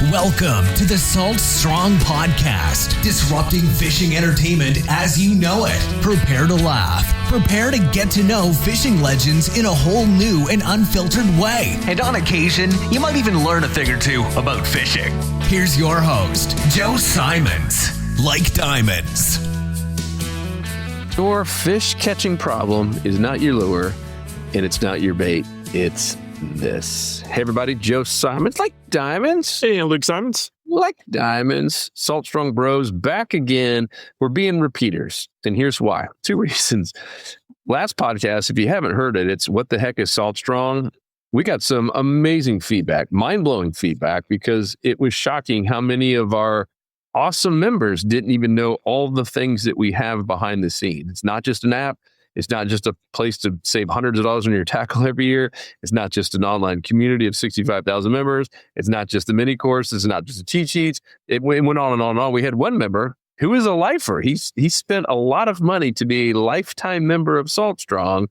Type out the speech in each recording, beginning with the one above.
Welcome to the Salt Strong Podcast, disrupting fishing entertainment as you know it. Prepare to laugh. Prepare to get to know fishing legends in a whole new and unfiltered way. And on occasion, you might even learn a thing or two about fishing. Here's your host, Joe Simons. Like diamonds. Your fish catching problem is not your lure, and it's not your bait. It's this. Hey everybody, Joe Simons, like diamonds. Hey, Luke Simons. Like diamonds. Salt Strong Bros back again. We're being repeaters, and here's why. 2 reasons. Last podcast, if you haven't heard it, it's What the Heck is Salt Strong? We got some amazing feedback, mind-blowing feedback, because it was shocking how many of our awesome members didn't even know all the things that we have behind the scenes. It's not just an app. It's not just a place to save hundreds of dollars on your tackle every year. It's not just an online community of 65,000 members. It's not just a mini course. It's not just a cheat sheets. It went on and on and on. We had one member who is a lifer. He spent a lot of money to be a lifetime member of Salt Strong.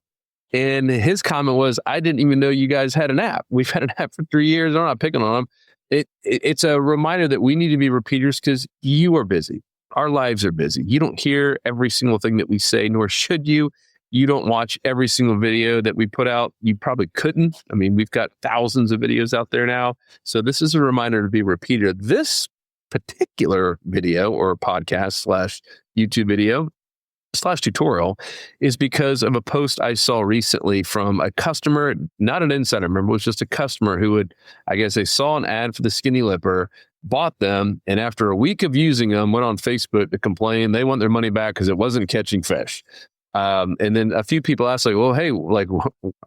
And his comment was, I didn't even know you guys had an app. We've had an app for 3 years. I'm not picking on them. It's a reminder that we need to be repeaters because you are busy. Our lives are busy. You don't hear every single thing that we say, nor should you. You don't watch every single video that we put out. You probably couldn't. I mean, we've got thousands of videos out there now. So this is a reminder to be a repeater. This particular video or podcast / YouTube video / tutorial is because of a post I saw recently from a customer, not an insider member, it was just a customer who they saw an ad for the Skinny Lipper, bought them, and after a week of using them, went on Facebook to complain. They want their money back because it wasn't catching fish. And then a few people asked, like, well, hey, like,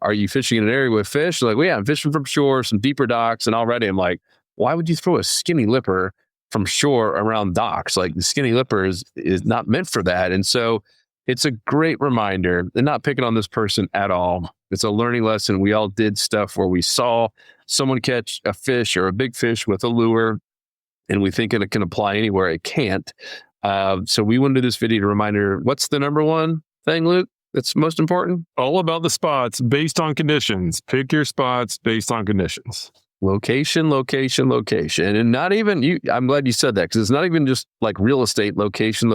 are you fishing in an area with fish? Like, well, yeah, I'm fishing from shore, some deeper docks. And already I'm like, why would you throw a Skinny Lipper from shore around docks? Like, the Skinny Lipper is not meant for that. And so it's a great reminder. They're not picking on this person at all. It's a learning lesson. We all did stuff where we saw someone catch a fish or a big fish with a lure, and we think it can apply anywhere. It can't. So we wanted to do this video to remind her, what's the number one thing, Luke, that's most important? All about the spots based on conditions. Pick your spots based on conditions. Location. And not even you. I'm glad you said that, because it's not even just like real estate location.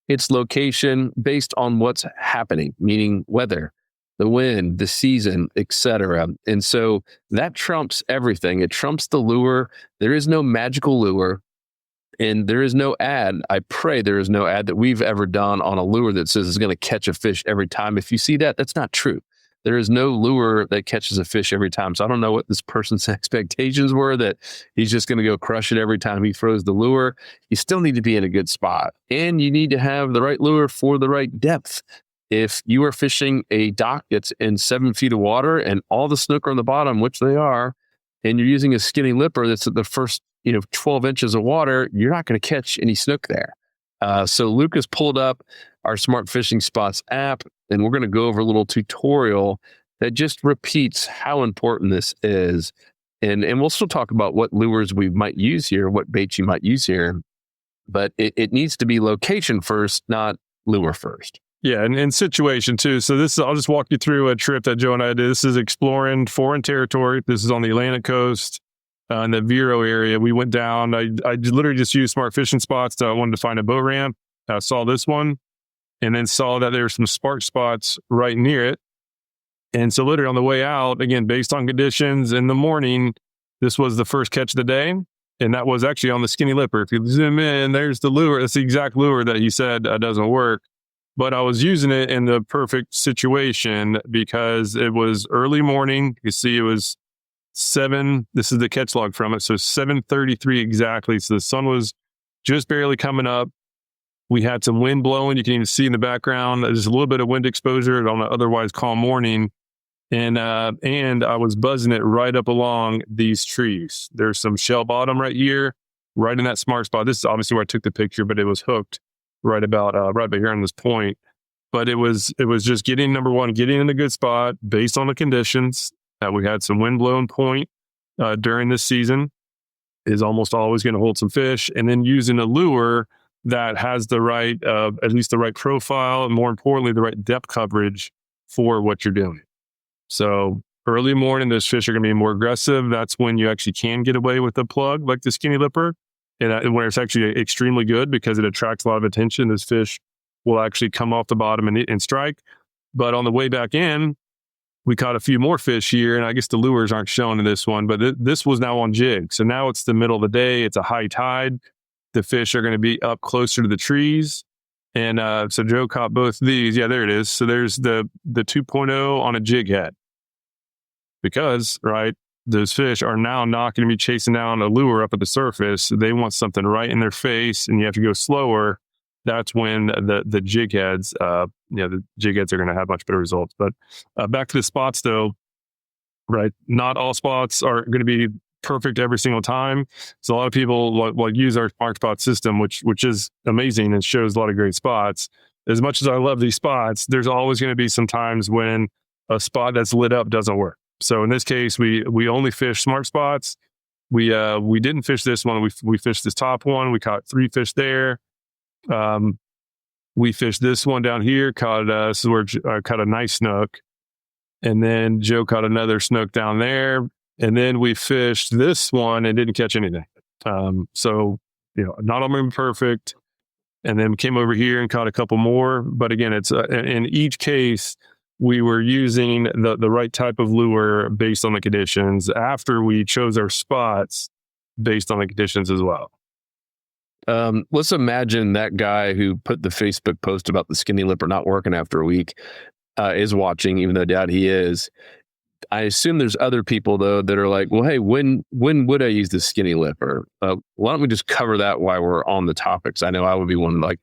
It's location based on what's happening, meaning weather, the wind, the season, etc. And so that trumps everything. It trumps the lure. There is no magical lure. And there is no ad, I pray there is no ad that we've ever done on a lure that says it's going to catch a fish every time. If you see that, that's not true. There is no lure that catches a fish every time. So I don't know what this person's expectations were, that he's just going to go crush it every time he throws the lure. You still need to be in a good spot, and you need to have the right lure for the right depth. If you are fishing a dock that's in 7 feet of water and all the snook are on the bottom, which they are, and you're using a Skinny Lipper that's at the first 12 inches of water, you're not going to catch any snook there. So Lucas pulled up our Smart Fishing Spots app, and we're going to go over a little tutorial that just repeats how important this is. And we'll still talk about what lures we might use here, what baits you might use here. But it needs to be location first, not lure first. Yeah, and situation too. So I'll just walk you through a trip that Joe and I did. This is exploring foreign territory. This is on the Atlantic coast. In the Vero area. We went down. I literally just used Smart Fishing Spots. I wanted to find a boat ramp. I saw this one, and then saw that there were some spark spots right near it. And so literally on the way out, again, based on conditions in the morning, this was the first catch of the day. And that was actually on the Skinny Lipper. If you zoom in, there's the lure. That's the exact lure that he said doesn't work. But I was using it in the perfect situation because it was early morning. You see, it was 7, this is the catch log from it, so 7:33 exactly. So the sun was just barely coming up. We had some wind blowing. You can even see in the background, there's a little bit of wind exposure on an otherwise calm morning. And I was buzzing it right up along these trees. There's some shell bottom right here, right in that smart spot. This is obviously where I took the picture, but it was hooked right about here on this point. But it was just getting, number one, getting in a good spot based on the conditions. We had some wind blowing point during this season is almost always going to hold some fish, and then using a lure that has the right, at least the right profile, and more importantly, the right depth coverage for what you're doing. So Early morning, those fish are going to be more aggressive. That's when you actually can get away with a plug like the skinny lipper, and where it's actually extremely good because it attracts a lot of attention. Those fish will actually come off the bottom and strike. But on the way back in, we caught a few more fish here, and I guess the lures aren't shown in this one, but this was now on jig. So now it's the middle of the day. It's a high tide. The fish are going to be up closer to the trees. And so Joe caught both these. Yeah, there it is. So there's the 2.0 on a jig head. Because, right, those fish are now not going to be chasing down a lure up at the surface. They want something right in their face, and you have to go slower. That's when the jig heads, the jig heads are going to have much better results. But back to the spots, though, right? Not all spots are going to be perfect every single time. So a lot of people will use our Smart Spot system, which is amazing and shows a lot of great spots. As much as I love these spots, there's always going to be some times when a spot that's lit up doesn't work. So in this case, we only fish smart spots. We didn't fish this one. We fished this top one. We caught 3 fish there. We fished this one down here. Caught this is where I caught a nice snook, and then Joe caught another snook down there. And then we fished this one and didn't catch anything. So not all going to be perfect. And then came over here and caught a couple more. But again, it's in each case, we were using the right type of lure based on the conditions after we chose our spots based on the conditions as well. Let's imagine that guy who put the Facebook post about the skinny lipper not working after a week is watching, even though I doubt he is. I assume there's other people, though, that are like, well, hey, when would I use the skinny lipper? Why don't we just cover that while we're on the topics? I know I would be one like,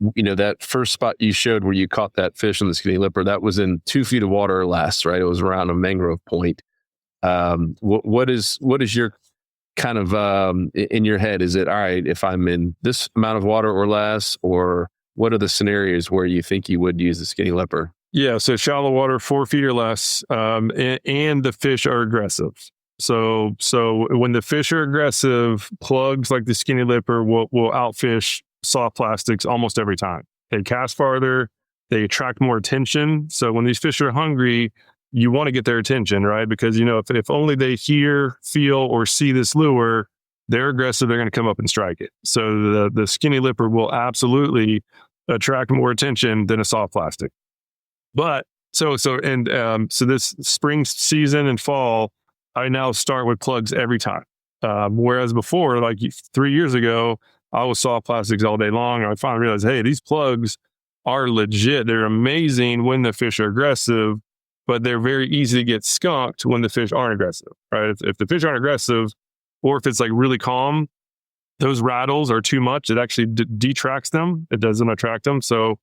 that first spot you showed where you caught that fish on the skinny lipper, that was in 2 feet of water or less, right? It was around a mangrove point. What is your kind of in your head? Is it all right if I'm in this amount of water or less, or what are the scenarios where you think you would use the skinny lipper? Yeah, so shallow water, 4 feet or less, and the fish are aggressive. So when the fish are aggressive, plugs like the skinny lipper will outfish soft plastics almost every time. They cast farther, they attract more attention. So when these fish are hungry, you want to get their attention, right? Because if only they hear, feel, or see this lure, they're aggressive. They're going to come up and strike it. So the skinny lipper will absolutely attract more attention than a soft plastic. But so this spring season and fall, I now start with plugs every time. Whereas before, like 3 years ago, I was soft plastics all day long. I finally realized, hey, these plugs are legit. They're amazing when the fish are aggressive, but they're very easy to get skunked when the fish aren't aggressive, right? If the fish aren't aggressive, or if it's like really calm, those rattles are too much. It actually detracts them. It doesn't attract them. So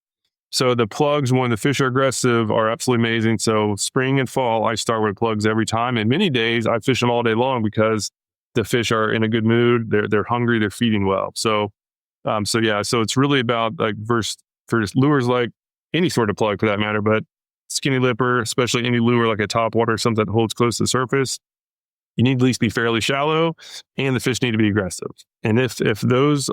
the plugs, when the fish are aggressive, are absolutely amazing. So spring and fall, I start with plugs every time. And many days, I fish them all day long because the fish are in a good mood. They're hungry. They're feeding well. So it's really about like for lures like any sort of plug for that matter, but skinny lipper, especially any lure like a top water, something that holds close to the surface, you need to at least be fairly shallow, and the fish need to be aggressive. And if those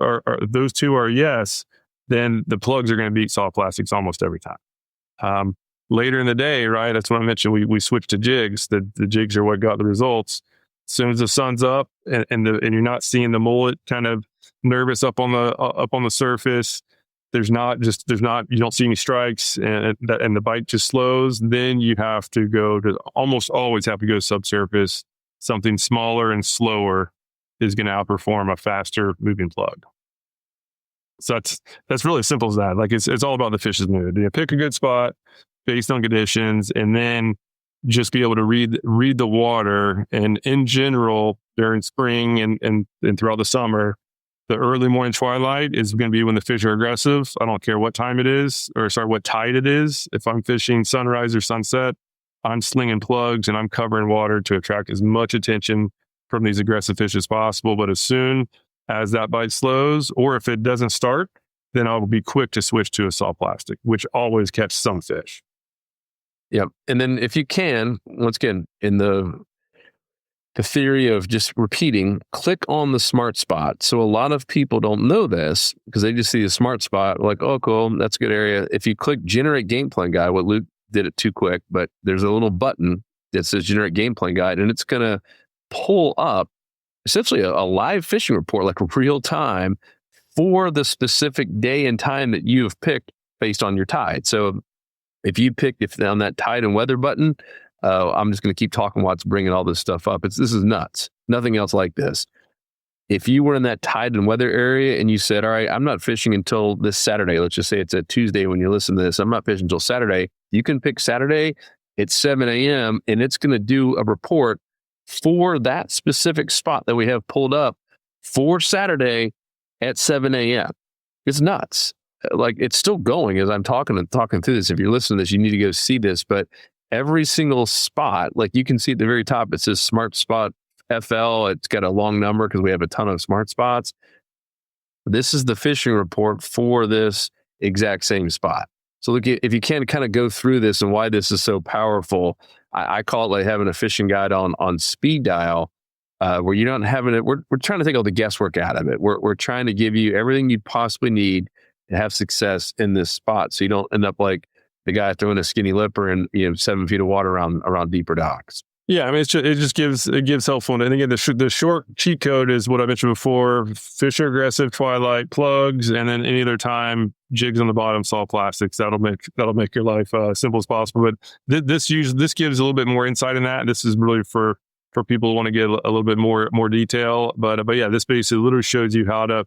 two are yes, then the plugs are going to beat soft plastics almost every time. Later in the day, right? That's what I mentioned. We switched to jigs. The jigs are what got the results. As soon as the sun's up and you're not seeing the mullet kind of nervous up on the surface, you don't see any strikes, and the bite just slows. Then you have to almost always have to go subsurface. Something smaller and slower is going to outperform a faster moving plug. So that's really as simple as that. Like it's all about the fish's mood. Pick a good spot based on conditions, and then just be able to read the water. And in general, during spring and throughout the summer, the early morning twilight is going to be when the fish are aggressive. I don't care what time it is, what tide it is. If I'm fishing sunrise or sunset, I'm slinging plugs and I'm covering water to attract as much attention from these aggressive fish as possible. But as soon as that bite slows, or if it doesn't start, then I'll be quick to switch to a soft plastic, which always catch some fish. Yeah. And then if you can, once again, in the theory of just repeating, click on the smart spot. So a lot of people don't know this because they just see the smart spot, like, oh, cool, that's a good area. If you click generate game plan guide, what Luke did it too quick, but there's a little button that says Generic Game Plan Guide, and it's going to pull up essentially a live fishing report, like real time, for the specific day and time that you have picked based on your tide. So if you picked on that tide and weather button, I'm just going to keep talking while it's bringing all this stuff up. This is nuts. Nothing else like this. If you were in that tide and weather area and you said, all right, I'm not fishing until this Saturday. Let's just say it's a Tuesday when you listen to this. I'm not fishing until Saturday. You can pick Saturday at 7 a.m. and it's going to do a report for that specific spot that we have pulled up for Saturday at 7 a.m. It's nuts. Like, it's still going as I'm talking through this. If you're listening to this, you need to go see this. But every single spot, like you can see at the very top, it says Smart Spot FL. It's got a long number because we have a ton of smart spots. This is the fishing report for this exact same spot. So look, if you can kind of go through this and why this is so powerful, I call it like having a fishing guide on speed dial, where you're not having it. We're trying to take all the guesswork out of it. We're trying to give you everything you possibly need to have success in this spot, so you don't end up like the guy throwing a skinny lipper in 7 feet of water around deeper docks. Yeah, I mean, it gives helpful. And again, the short cheat code is what I mentioned before: fish aggressive, twilight, plugs, and then any other time, jigs on the bottom, solid plastics. That'll make your life simple as possible. But this gives a little bit more insight in that. This is really for people who want to get a little bit more detail. But yeah, this basically literally shows you how to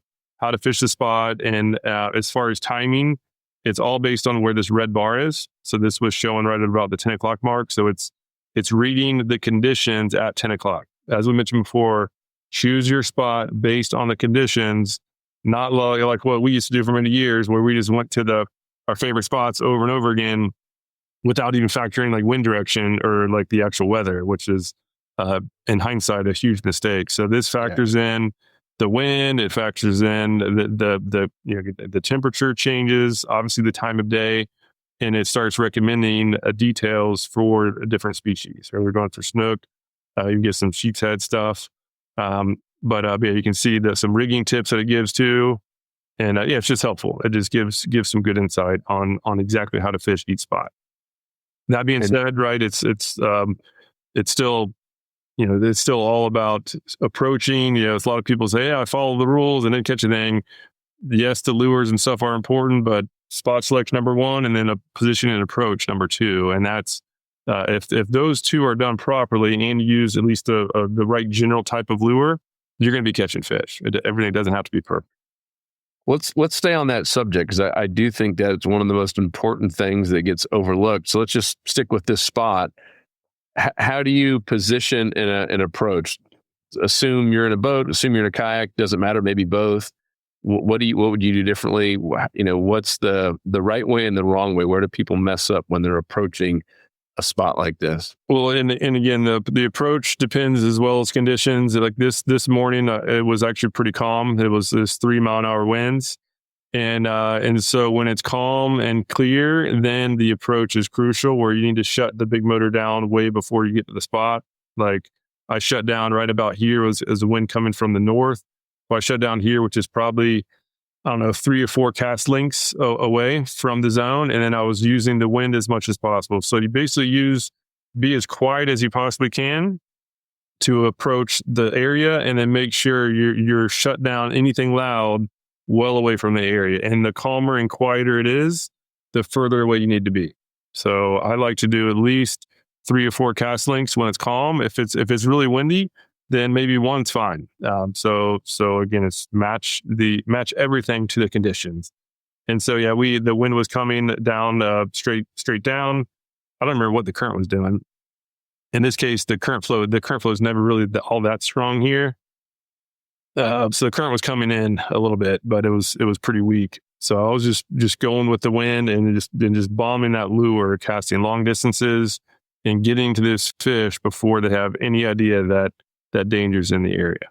fish the spot. And as far as timing, it's all based on where this red bar is. So this was showing right at about the 10 o'clock mark. So it's reading the conditions at 10 o'clock. As we mentioned before, choose your spot based on the conditions, not like what we used to do for many years, where we just went to our favorite spots over and over again without even factoring like wind direction or like the actual weather, which is in hindsight a huge mistake. So this factors in the wind, it factors in the temperature changes, obviously the time of day, and it starts recommending details for different species. Or we're going for snook, you can get some sheep's head stuff, but yeah, you can see some rigging tips that it gives too, and yeah, it's just helpful. It just gives some good insight on exactly how to fish each spot. That being said, right, it's still. It's still all about approaching. A lot of people say, yeah, I follow the rules and then catch a thing. Yes, the lures and stuff are important, but spot selection number one, and then a position and approach number two. And that's if those two are done properly and you use at least the right general type of lure, you're going to be catching fish. Everything doesn't have to be perfect. Let's stay on that subject, because I do think that it's one of the most important things that gets overlooked. So let's just stick with this spot. How do you position an approach? Assume you're in a boat, assume you're in a kayak, doesn't matter, maybe both. What would you do differently? What's the right way and the wrong way? Where do people mess up when they're approaching a spot like this? Well, and again, the approach depends as well as conditions. Like this morning, it was actually pretty calm. It was this 3-mile-an-hour winds. And so when it's calm and clear, then the approach is crucial, where you need to shut the big motor down way before you get to the spot. Like I shut down right about here as the wind coming from the north. Well, I shut down here, which is probably, 3 or 4 cast lengths away from the zone. And then I was using the wind as much as possible. So you basically be as quiet as you possibly can to approach the area, and then make sure you're shut down anything loud well away from the area. And the calmer and quieter it is, the further away you need to be. So I like to do at least 3 or 4 cast lengths when it's calm. If it's really windy, then maybe one's fine. So again, it's match everything to the conditions. And so yeah, the wind was coming down straight down. I don't remember what the current was doing. In this case, the current flow is never really all that strong here. So the current was coming in a little bit, but it was pretty weak. So I was just going with the wind and just bombing that lure, casting long distances and getting to this fish before they have any idea that danger's in the area.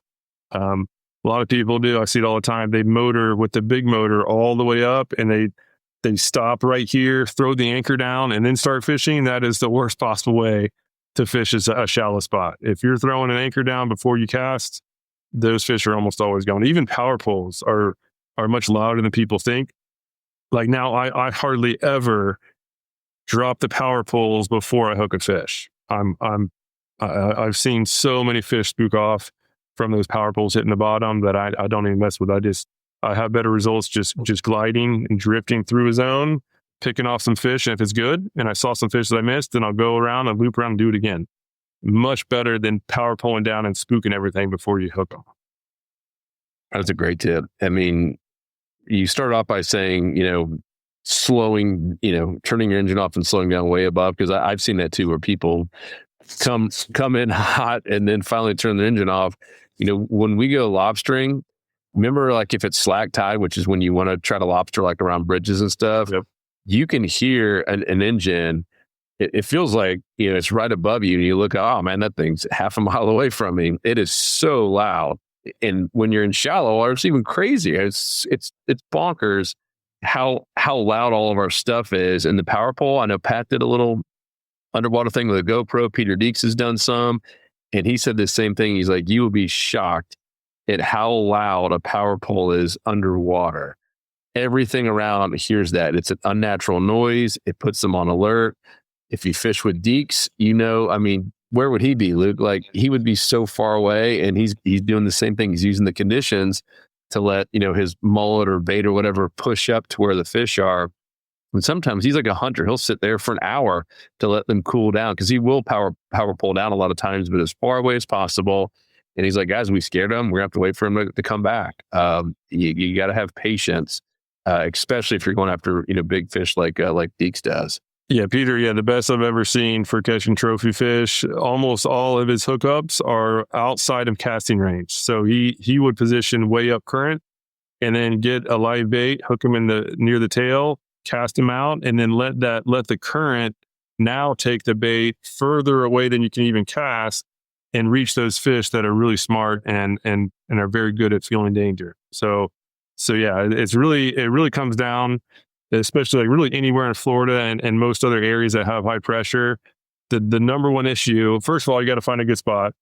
A lot of people do. I see it all the time. They motor with the big motor all the way up, and they stop right here, throw the anchor down, and then start fishing. That is the worst possible way to fish a shallow spot. If you're throwing an anchor down before you cast, those fish are almost always going. Even power poles are much louder than people think. Like now, I hardly ever drop the power poles before I hook a fish. I've seen so many fish spook off from those power poles hitting the bottom that I don't even mess with. I have better results just gliding and drifting through a zone, picking off some fish. And if it's good and I saw some fish that I missed, then I'll go around and loop around and do it again. Much better than power pulling down and spooking everything before you hook them. That's a great tip. I mean, you start off by saying, slowing, turning your engine off and slowing down way above, because I've seen that too, where people come in hot and then finally turn the engine off. When we go lobstering, remember, like if it's slack tide, which is when you want to try to lobster like around bridges and stuff, yep. You can hear an engine. It feels like, it's right above you and you look, oh man, that thing's half a mile away from me. It is so loud. And when you're in shallow water, it's even crazier. It's bonkers how loud all of our stuff is. And the power pole, I know Pat did a little underwater thing with a GoPro. Peter Deeks has done some. And he said the same thing. He's like, you will be shocked at how loud a power pole is underwater. Everything around hears that. It's an unnatural noise. It puts them on alert. If you fish with Deeks, where would he be, Luke? Like, he would be so far away, and he's doing the same thing. He's using the conditions to let, his mullet or bait or whatever push up to where the fish are. And sometimes he's like a hunter. He'll sit there for an hour to let them cool down, because he will power pull down a lot of times, but as far away as possible. And he's like, guys, we scared him. We're going to have to wait for him to come back. You got to have patience, especially if you're going after, big fish like Deeks does. Yeah, Peter, the best I've ever seen for catching trophy fish. Almost all of his hookups are outside of casting range. So he would position way up current and then get a live bait, hook him near the tail, cast him out, and then let the current now take the bait further away than you can even cast and reach those fish that are really smart and are very good at feeling danger. So yeah, it really comes down, especially like really anywhere in Florida and most other areas that have high pressure. The number one issue, first of all, you got to find a good spot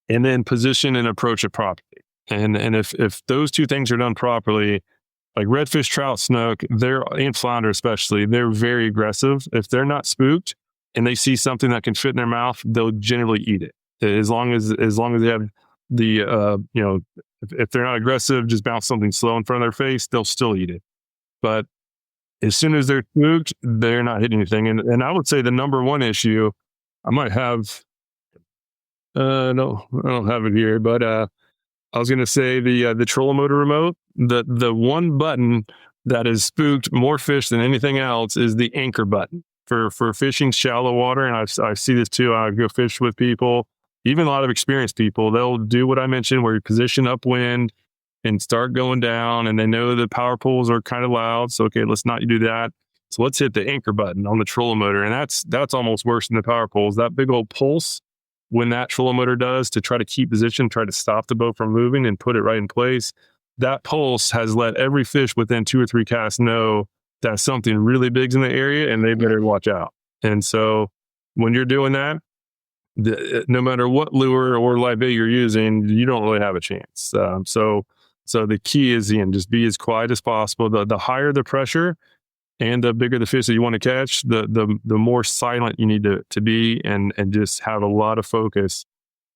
and then position and approach it properly. And if those two things are done properly, like redfish, trout, snook, and flounder especially, they're very aggressive. If they're not spooked and they see something that can fit in their mouth, they'll generally eat it. As long as they have the if they're not aggressive, just bounce something slow in front of their face, they'll still eat it. But as soon as they're spooked, they're not hitting anything. And I would say the number one issue, I might have, no, I don't have it here, but I was going to say the trolling motor remote, the one button that has spooked more fish than anything else is the anchor button for fishing shallow water. And I see this too. I go fish with people, even a lot of experienced people. They'll do what I mentioned, where you position upwind and start going down, and they know the power poles are kind of loud. So, okay, let's not do that. So let's hit the anchor button on the trolling motor. And that's almost worse than the power poles. That big old pulse, when that trolling motor does to try to keep position, try to stop the boat from moving and put it right in place, that pulse has let every fish within 2 or 3 casts know that something really big's in the area and they better watch out. And so when you're doing that, no matter what lure or live bait you're using, you don't really have a chance. So the key is, Ian, just be as quiet as possible. The higher the pressure and the bigger the fish that you want to catch, the more silent you need to be and just have a lot of focus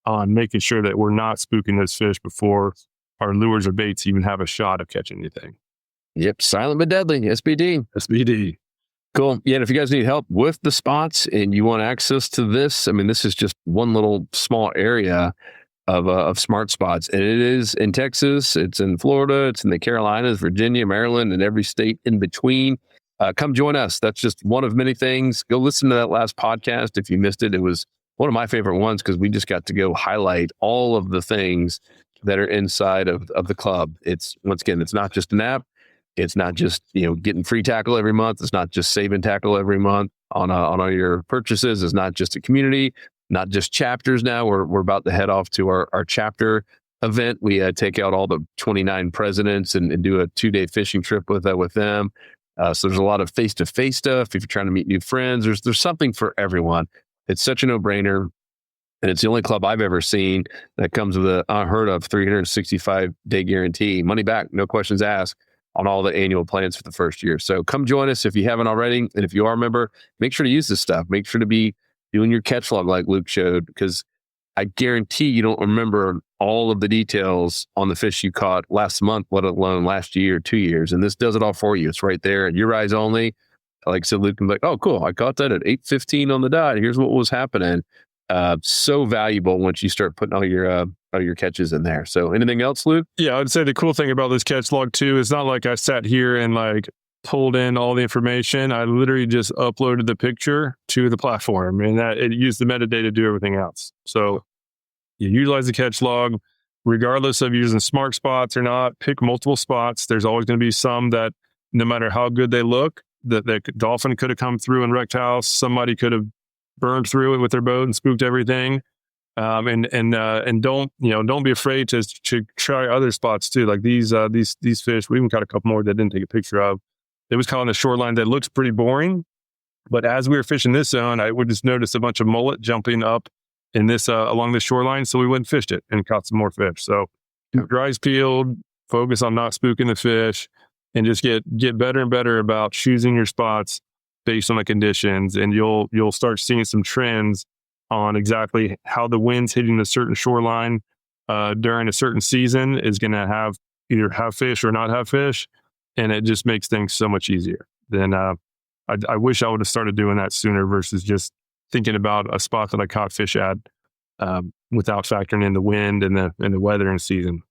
on making sure that we're not spooking those fish before our lures or baits even have a shot of catching anything. Yep. Silent but deadly. SBD. Cool. Yeah. And if you guys need help with the spots and you want access to this, this is just one little small area of smart spots. And it is in Texas, it's in Florida, it's in the Carolinas, Virginia, Maryland, and every state in between. Come join us. That's just one of many things. Go listen to that last podcast. If you missed it, it was one of my favorite ones, because we just got to go highlight all of the things that are inside of the club. It's, once again, it's not just an app. It's not just, getting free tackle every month. It's not just saving tackle every month on all your purchases. It's not just a community, not just chapters. Now we're about to head off to our chapter event. We take out all the 29 presidents and do a 2-day fishing trip with them. So there's a lot of face-to-face stuff. If you're trying to meet new friends, there's something for everyone. It's such a no-brainer. And it's the only club I've ever seen that comes with a unheard of 365-day guarantee, money back, no questions asked, on all the annual plans for the first year. So come join us if you haven't already. And if you are a member, make sure to use this stuff. Make sure to be doing your catch log like Luke showed, because I guarantee you don't remember all of the details on the fish you caught last month, let alone last year, 2 years. And this does it all for you. It's right there, your eyes only. Like, so Luke can be like, oh, cool, I caught that at 8:15 on the dot. Here's what was happening. So valuable once you start putting all your catches in there. So anything else, Luke? Yeah, I'd say the cool thing about this catch log too is not like I sat here and like pulled in all the information. I literally just uploaded the picture to the platform, and that it used the metadata to do everything else. So you utilize the catch log, regardless of using smart spots or not. Pick multiple spots. There's always going to be some that, no matter how good they look, that the dolphin could have come through and wrecked house. Somebody could have burned through it with their boat and spooked everything. And don't be afraid to try other spots too. Like these fish, we even caught a couple more that didn't take a picture of. It was caught on a shoreline that looks pretty boring, but as we were fishing this zone, I would just notice a bunch of mullet jumping up in this along the shoreline. So we went and fished it and caught some more fish. So keep your eyes peeled, focus on not spooking the fish, and just get better and better about choosing your spots based on the conditions. And you'll start seeing some trends on exactly how the wind's hitting a certain shoreline during a certain season is going to either have fish or not have fish. And it just makes things so much easier. Then I wish I would have started doing that sooner versus just thinking about a spot that I caught fish at without factoring in the wind and the weather and season.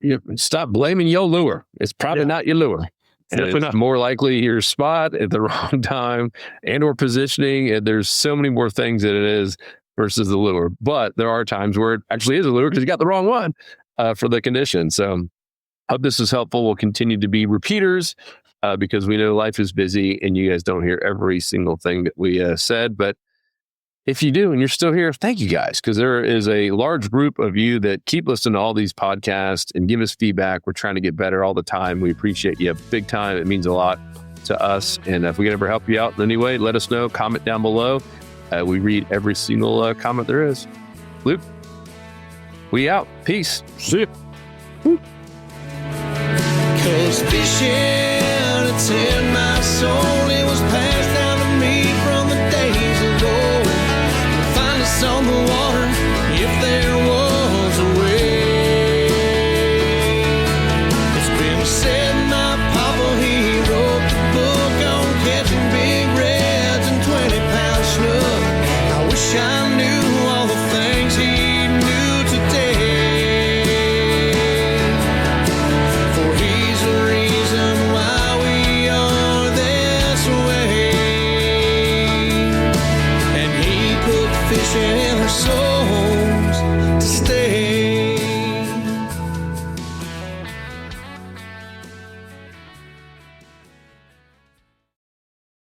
Yeah, stop blaming your lure. It's probably not your lure. It's more likely your spot at the wrong time and or positioning. And there's so many more things that it is versus the lure. But there are times where it actually is a lure because you got the wrong one for the condition. So hope this is helpful. We'll continue to be repeaters because we know life is busy and you guys don't hear every single thing that we said. But if you do and you're still here, thank you guys, because there is a large group of you that keep listening to all these podcasts and give us feedback. We're trying to get better all the time. We appreciate you big time. It means a lot to us. And if we can ever help you out in any way, let us know. Comment down below. We read every single comment there is. Luke, we out. Peace. See ya. 'Cause fishing, it's in my soul.